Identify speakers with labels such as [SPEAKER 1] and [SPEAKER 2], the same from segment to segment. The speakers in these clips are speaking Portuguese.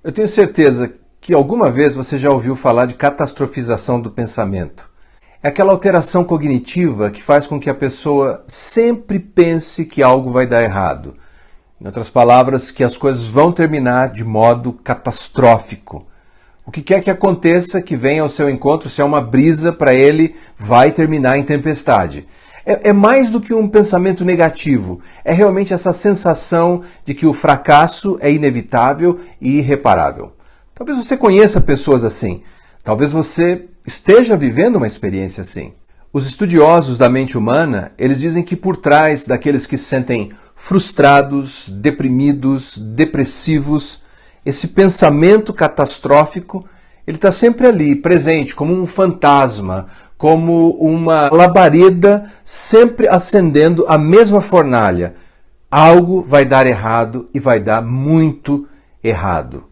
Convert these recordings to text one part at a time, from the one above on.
[SPEAKER 1] Eu tenho certeza que alguma vez você já ouviu falar de catastrofização do pensamento. É aquela alteração cognitiva que faz com que a pessoa sempre pense que algo vai dar errado. Em outras palavras, que as coisas vão terminar de modo catastrófico. O que quer que aconteça, que venha ao seu encontro, se é uma brisa para ele, vai terminar em tempestade. É mais do que um pensamento negativo, é realmente essa sensação de que o fracasso é inevitável e irreparável. Talvez você conheça pessoas assim, talvez você esteja vivendo uma experiência assim. Os estudiosos da mente humana, eles dizem que por trás daqueles que se sentem frustrados, deprimidos, depressivos, esse pensamento catastrófico, ele está sempre ali, presente, como um fantasma, como uma labareda sempre acendendo a mesma fornalha. Algo vai dar errado e vai dar muito errado.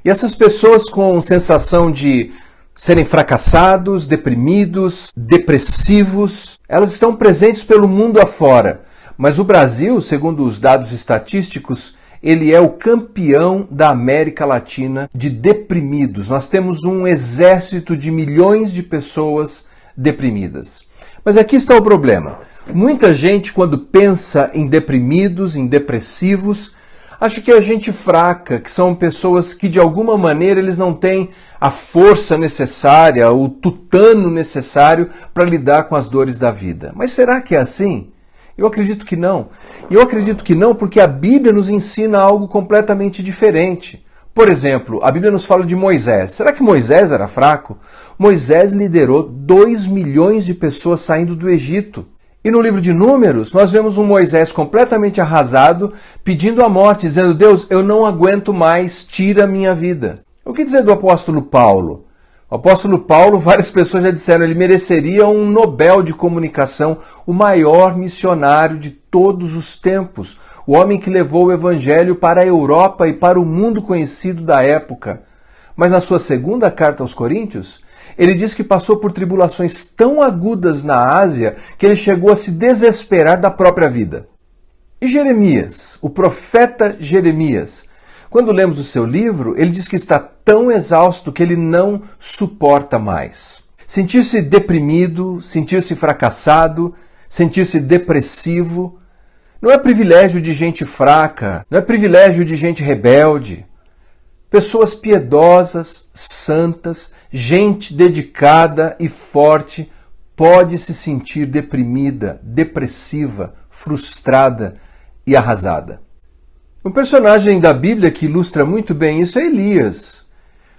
[SPEAKER 1] E essas pessoas com sensação de serem fracassados, deprimidos, depressivos, elas estão presentes pelo mundo afora. Mas o Brasil, segundo os dados estatísticos, ele é o campeão da América Latina de deprimidos. Nós temos um exército de milhões de pessoas deprimidas. Mas aqui está o problema. Muita gente, quando pensa em deprimidos, em depressivos, acha que é gente fraca, que são pessoas que de alguma maneira eles não têm a força necessária, o tutano necessário para lidar com as dores da vida. Mas será que é assim? Eu acredito que não. E eu acredito que não porque a Bíblia nos ensina algo completamente diferente. Por exemplo, a Bíblia nos fala de Moisés. Será que Moisés era fraco? Moisés liderou 2 milhões de pessoas saindo do Egito. E no livro de Números, nós vemos um Moisés completamente arrasado, pedindo a morte, dizendo: Deus, eu não aguento mais, tira a minha vida. O que dizer do apóstolo Paulo? O apóstolo Paulo, várias pessoas já disseram, ele mereceria um Nobel de comunicação, o maior missionário de todos os tempos, o homem que levou o evangelho para a Europa e para o mundo conhecido da época. Mas na sua segunda carta aos Coríntios, ele diz que passou por tribulações tão agudas na Ásia que ele chegou a se desesperar da própria vida. E Jeremias, o profeta Jeremias, quando lemos o seu livro, ele diz que está tão exausto que ele não suporta mais. Sentir-se deprimido, sentir-se fracassado, sentir-se depressivo, não é privilégio de gente fraca, não é privilégio de gente rebelde. Pessoas piedosas, santas, gente dedicada e forte pode se sentir deprimida, depressiva, frustrada e arrasada. Um personagem da Bíblia que ilustra muito bem isso é Elias.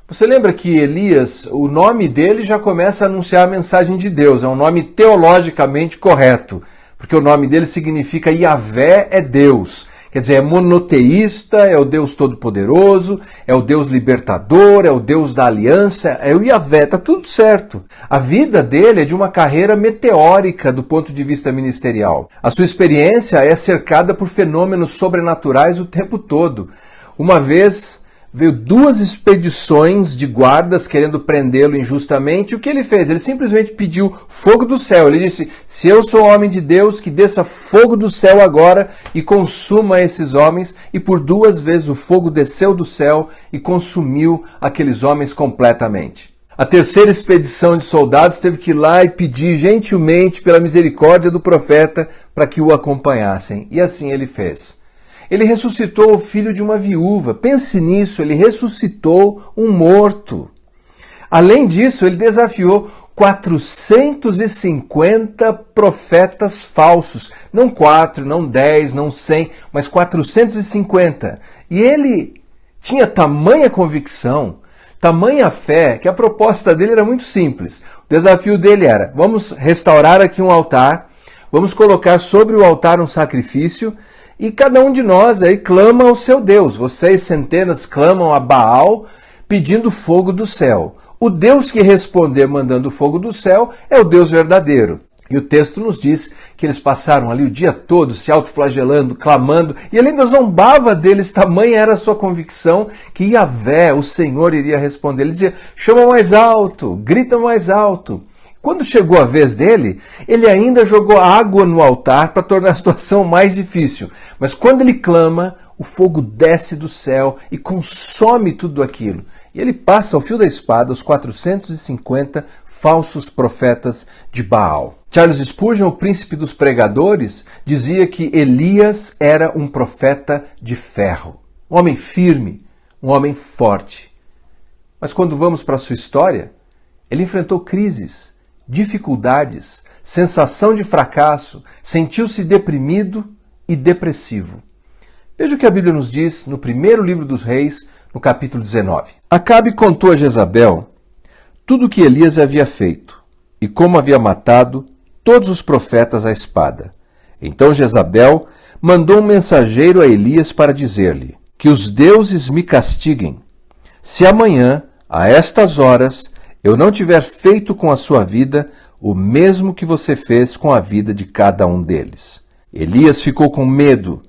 [SPEAKER 1] Você lembra que Elias, o nome dele já começa a anunciar a mensagem de Deus, é um nome teologicamente correto, porque o nome dele significa Yahvé é Deus. Quer dizer, é monoteísta, é o Deus Todo-Poderoso, é o Deus Libertador, é o Deus da Aliança, é o Yahvé, está tudo certo. A vida dele é de uma carreira meteórica do ponto de vista ministerial. A sua experiência é cercada por fenômenos sobrenaturais o tempo todo. Uma vez veio 2 expedições de guardas querendo prendê-lo injustamente. O que ele fez? Ele simplesmente pediu fogo do céu. Ele disse: se eu sou homem de Deus, que desça fogo do céu agora e consuma esses homens. E por 2 vezes o fogo desceu do céu e consumiu aqueles homens completamente. A terceira expedição de soldados teve que ir lá e pedir gentilmente pela misericórdia do profeta para que o acompanhassem. E assim ele fez. Ele ressuscitou o filho de uma viúva. Pense nisso, ele ressuscitou um morto. Além disso, ele desafiou 450 profetas falsos. Não 4, não 10, não 100, mas 450. E ele tinha tamanha convicção, tamanha fé, que a proposta dele era muito simples. O desafio dele era: vamos restaurar aqui um altar, vamos colocar sobre o altar um sacrifício, e cada um de nós aí clama ao seu Deus. Vocês, centenas, clamam a Baal pedindo fogo do céu. O Deus que responder mandando fogo do céu é o Deus verdadeiro. E o texto nos diz que eles passaram ali o dia todo se autoflagelando, clamando, e ele ainda zombava deles, tamanha era a sua convicção que Yahvé, o Senhor, iria responder. Ele dizia: chama mais alto, grita mais alto. Quando chegou a vez dele, ele ainda jogou água no altar para tornar a situação mais difícil. Mas quando ele clama, o fogo desce do céu e consome tudo aquilo. E ele passa ao fio da espada os 450 falsos profetas de Baal. Charles Spurgeon, o príncipe dos pregadores, dizia que Elias era um profeta de ferro. Um homem firme, um homem forte. Mas quando vamos para a sua história, ele enfrentou crises, dificuldades, sensação de fracasso, sentiu-se deprimido e depressivo. Veja o que a Bíblia nos diz no primeiro livro dos Reis, no capítulo 19. Acabe contou a Jezabel tudo o que Elias havia feito e como havia matado todos os profetas à espada. Então Jezabel mandou um mensageiro a Elias para dizer-lhe: que os deuses me castiguem, se amanhã, a estas horas, eu não tiver feito com a sua vida o mesmo que você fez com a vida de cada um deles. Elias ficou com medo,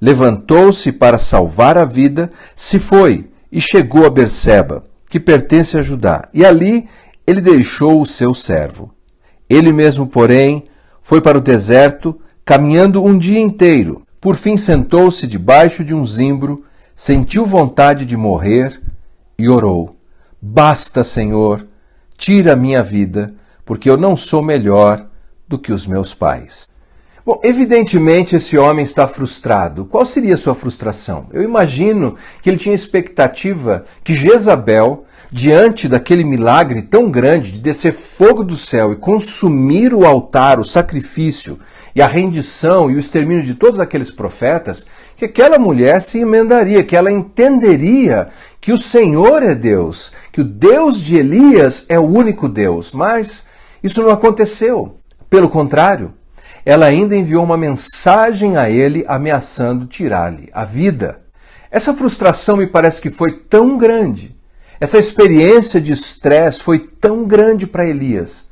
[SPEAKER 1] levantou-se para salvar a vida, se foi e chegou a Berseba, que pertence a Judá, e ali ele deixou o seu servo. Ele mesmo, porém, foi para o deserto, caminhando um dia inteiro. Por fim sentou-se debaixo de um zimbro, sentiu vontade de morrer e orou: basta, Senhor, tira a minha vida, porque eu não sou melhor do que os meus pais. Bom, evidentemente esse homem está frustrado. Qual seria a sua frustração? Eu imagino que ele tinha expectativa que Jezabel, diante daquele milagre tão grande de descer fogo do céu e consumir o altar, o sacrifício e a rendição e o extermínio de todos aqueles profetas, que aquela mulher se emendaria, que ela entenderia que o Senhor é Deus, que o Deus de Elias é o único Deus. Mas isso não aconteceu. Pelo contrário, ela ainda enviou uma mensagem a ele ameaçando tirar-lhe a vida. Essa frustração me parece que foi tão grande, essa experiência de estresse foi tão grande para Elias,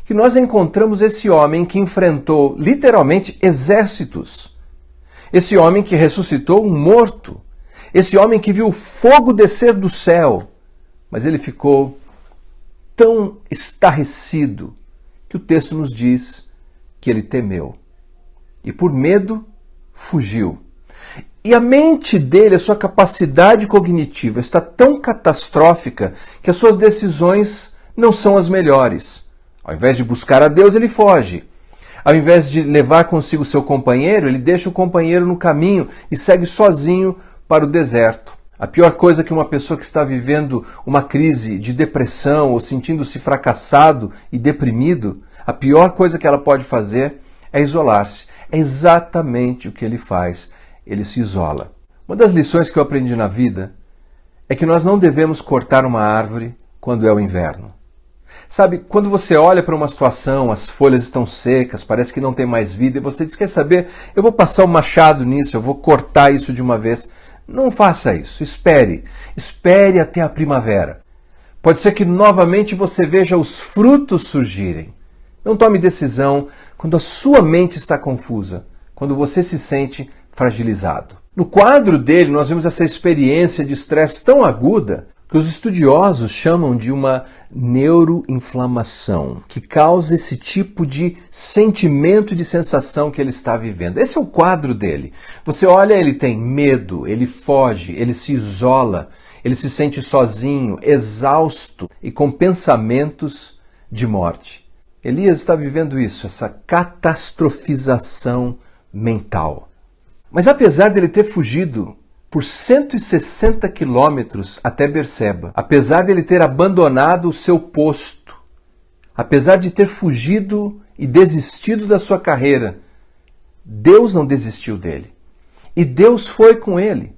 [SPEAKER 1] que nós encontramos esse homem que enfrentou literalmente exércitos. Esse homem que ressuscitou um morto. Esse homem que viu o fogo descer do céu. Mas ele ficou tão estarrecido que o texto nos diz que ele temeu. E por medo, fugiu. E a mente dele, a sua capacidade cognitiva está tão catastrófica que as suas decisões não são as melhores. Ao invés de buscar a Deus, ele foge. Ao invés de levar consigo seu companheiro, ele deixa o companheiro no caminho e segue sozinho para o deserto. A pior coisa que uma pessoa que está vivendo uma crise de depressão ou sentindo-se fracassado e deprimido, a pior coisa que ela pode fazer é isolar-se. É exatamente o que ele faz. Ele se isola. Uma das lições que eu aprendi na vida é que nós não devemos cortar uma árvore quando é o inverno. Sabe, quando você olha para uma situação, as folhas estão secas, parece que não tem mais vida, e você diz, quer saber, eu vou passar o machado nisso, eu vou cortar isso de uma vez. Não faça isso, espere até a primavera. Pode ser que novamente você veja os frutos surgirem. Não tome decisão quando a sua mente está confusa, quando você se sente fragilizado. No quadro dele, nós vemos essa experiência de estresse tão aguda que os estudiosos chamam de uma neuroinflamação, que causa esse tipo de sentimento e de sensação que ele está vivendo. Esse é o quadro dele. Você olha, ele tem medo, ele foge, ele se isola, ele se sente sozinho, exausto e com pensamentos de morte. Elias está vivendo isso, essa catastrofização mental. Mas apesar dele ter fugido por 160 quilômetros até Berseba, apesar dele ter abandonado o seu posto, apesar de ter fugido e desistido da sua carreira, Deus não desistiu dele. E Deus foi com ele.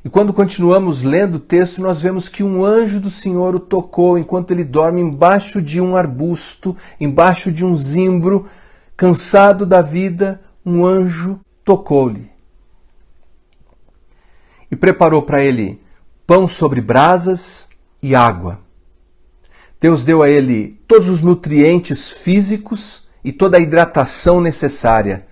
[SPEAKER 1] E quando continuamos lendo o texto, nós vemos que um anjo do Senhor o tocou enquanto ele dorme embaixo de um arbusto, embaixo de um zimbro, cansado da vida, um anjo tocou-lhe. E preparou para ele pão sobre brasas e água. Deus deu a ele todos os nutrientes físicos e toda a hidratação necessária.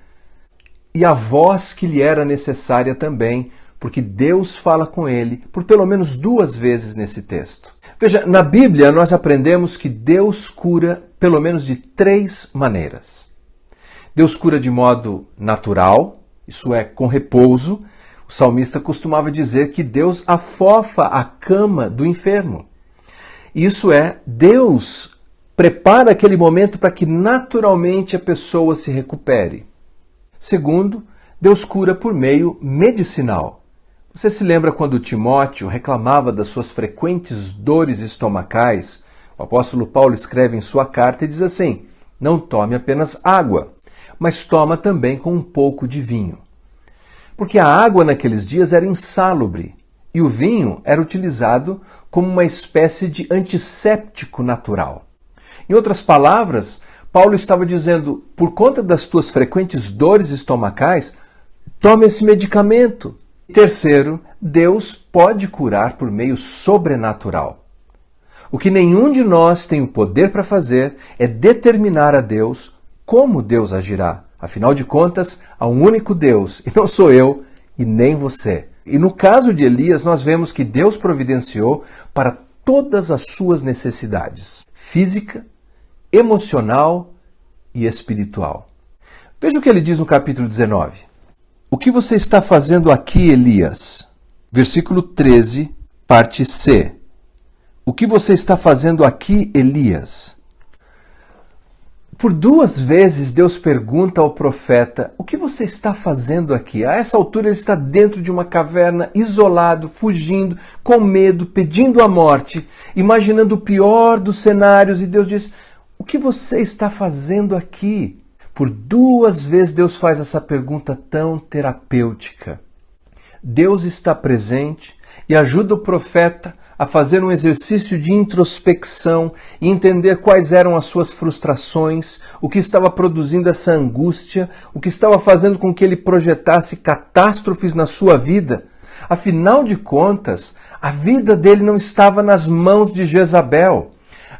[SPEAKER 1] E a voz que lhe era necessária também, porque Deus fala com ele por pelo menos 2 vezes nesse texto. Veja, na Bíblia nós aprendemos que Deus cura pelo menos de 3 maneiras. Deus cura de modo natural, isso é, com repouso. O salmista costumava dizer que Deus afofa a cama do enfermo. Isso é, Deus prepara aquele momento para que naturalmente a pessoa se recupere. Segundo, Deus cura por meio medicinal. Você se lembra quando Timóteo reclamava das suas frequentes dores estomacais? O apóstolo Paulo escreve em sua carta e diz assim: não tome apenas água, mas toma também com um pouco de vinho. Porque a água naqueles dias era insalubre e o vinho era utilizado como uma espécie de antisséptico natural. Em outras palavras, Paulo estava dizendo, por conta das tuas frequentes dores estomacais, tome esse medicamento. Terceiro, Deus pode curar por meio sobrenatural. O que nenhum de nós tem o poder para fazer é determinar a Deus como Deus agirá. Afinal de contas, há um único Deus, e não sou eu e nem você. E no caso de Elias, nós vemos que Deus providenciou para todas as suas necessidades, física, emocional e espiritual. Veja o que ele diz no capítulo 19. O que você está fazendo aqui, Elias? Versículo 13, parte C. O que você está fazendo aqui, Elias? Por 2 vezes Deus pergunta ao profeta, o que você está fazendo aqui? A essa altura ele está dentro de uma caverna, isolado, fugindo, com medo, pedindo a morte, imaginando o pior dos cenários, e Deus diz, o que você está fazendo aqui? Por 2 vezes Deus faz essa pergunta tão terapêutica. Deus está presente e ajuda o profeta a fazer um exercício de introspecção e entender quais eram as suas frustrações, o que estava produzindo essa angústia, o que estava fazendo com que ele projetasse catástrofes na sua vida. Afinal de contas, a vida dele não estava nas mãos de Jezabel.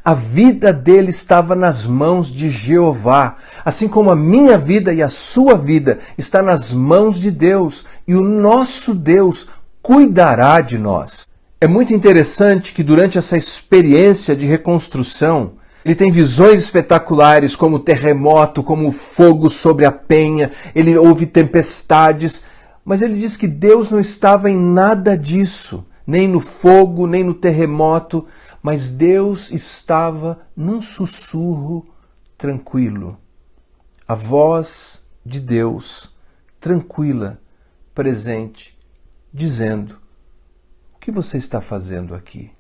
[SPEAKER 1] A vida dele estava nas mãos de Jeová, assim como a minha vida e a sua vida está nas mãos de Deus, e o nosso Deus cuidará de nós. É muito interessante que durante essa experiência de reconstrução, ele tem visões espetaculares como o terremoto, como o fogo sobre a penha, ele ouve tempestades, mas ele diz que Deus não estava em nada disso, nem no fogo, nem no terremoto, mas Deus estava num sussurro tranquilo. A voz de Deus, tranquila, presente, dizendo, o que você está fazendo aqui?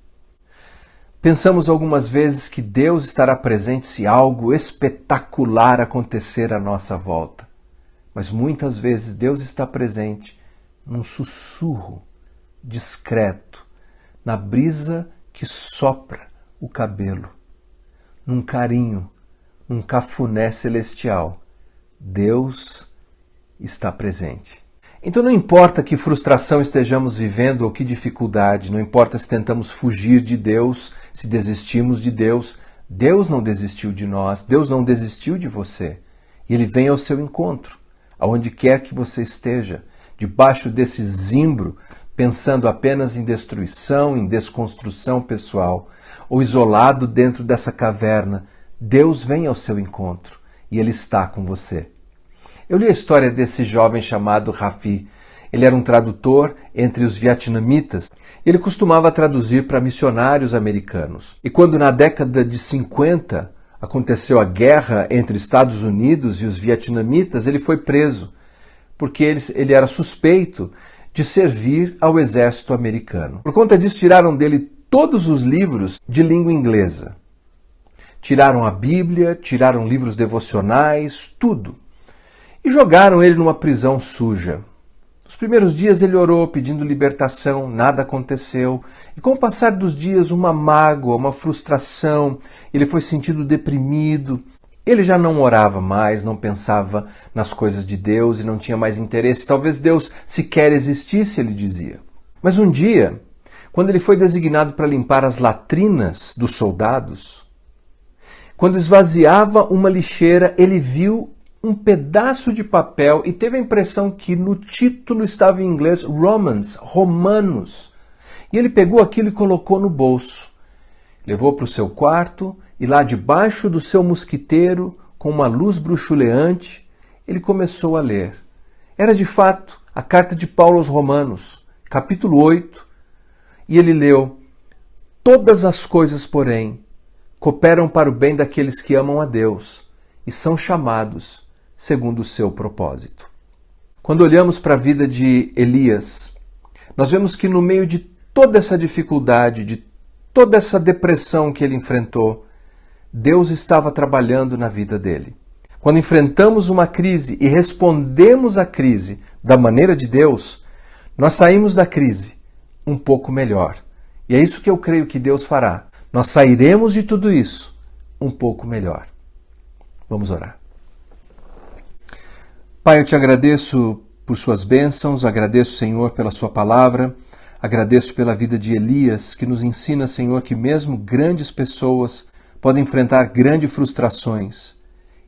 [SPEAKER 1] Pensamos algumas vezes que Deus estará presente se algo espetacular acontecer à nossa volta. Mas muitas vezes Deus está presente num sussurro discreto, na brisa que sopra o cabelo, num carinho, num cafuné celestial. Deus está presente. Então não importa que frustração estejamos vivendo ou que dificuldade, não importa se tentamos fugir de Deus, se desistimos de Deus, Deus não desistiu de nós, Deus não desistiu de você. E Ele vem ao seu encontro, aonde quer que você esteja, debaixo desse zimbro, pensando apenas em destruição, em desconstrução pessoal, ou isolado dentro dessa caverna, Deus vem ao seu encontro e Ele está com você. Eu li a história desse jovem chamado Rafi. Ele era um tradutor entre os vietnamitas. Ele costumava traduzir para missionários americanos. E quando na década de 50 aconteceu a guerra entre Estados Unidos e os vietnamitas, ele foi preso, porque ele era suspeito de servir ao exército americano. Por conta disso, tiraram dele todos os livros de língua inglesa. Tiraram a Bíblia, tiraram livros devocionais, tudo. E jogaram ele numa prisão suja. Os primeiros dias ele orou pedindo libertação, nada aconteceu. E com o passar dos dias, uma mágoa, uma frustração, ele foi sentindo deprimido. Ele já não orava mais, não pensava nas coisas de Deus e não tinha mais interesse. Talvez Deus sequer existisse, ele dizia. Mas um dia, quando ele foi designado para limpar as latrinas dos soldados, quando esvaziava uma lixeira, ele viu um pedaço de papel e teve a impressão que no título estava em inglês Romanos. E ele pegou aquilo e colocou no bolso. Levou para o seu quarto e lá debaixo do seu mosquiteiro, com uma luz bruxuleante, ele começou a ler. Era de fato a carta de Paulo aos Romanos, capítulo 8, e ele leu: todas as coisas, porém, cooperam para o bem daqueles que amam a Deus e são chamados segundo o seu propósito. Quando olhamos para a vida de Elias, nós vemos que no meio de toda essa dificuldade, de toda essa depressão que ele enfrentou, Deus estava trabalhando na vida dele. Quando enfrentamos uma crise e respondemos à crise da maneira de Deus, nós saímos da crise um pouco melhor. E é isso que eu creio que Deus fará. Nós sairemos de tudo isso um pouco melhor. Vamos orar. Pai, eu te agradeço por suas bênçãos, agradeço, Senhor, pela sua palavra, agradeço pela vida de Elias, que nos ensina, Senhor, que mesmo grandes pessoas podem enfrentar grandes frustrações.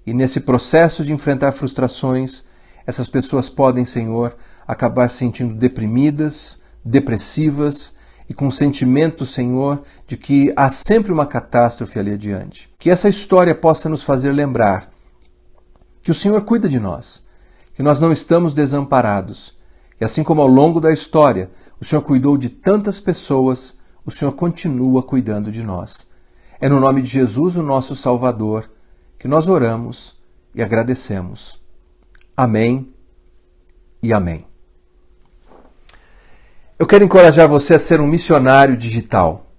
[SPEAKER 1] E nesse processo de enfrentar frustrações, essas pessoas podem, Senhor, acabar se sentindo deprimidas, depressivas e com o sentimento, Senhor, de que há sempre uma catástrofe ali adiante. Que essa história possa nos fazer lembrar que o Senhor cuida de nós, que nós não estamos desamparados. E assim como ao longo da história o Senhor cuidou de tantas pessoas, o Senhor continua cuidando de nós. É no nome de Jesus, o nosso Salvador, que nós oramos e agradecemos. Amém e amém. Eu quero encorajar você a ser um missionário digital.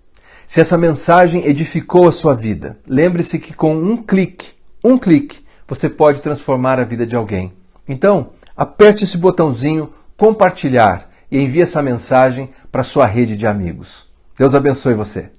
[SPEAKER 1] Se essa mensagem edificou a sua vida, lembre-se que com um clique, você pode transformar a vida de alguém. Então, aperte esse botãozinho compartilhar e envie essa mensagem para sua rede de amigos. Deus abençoe você.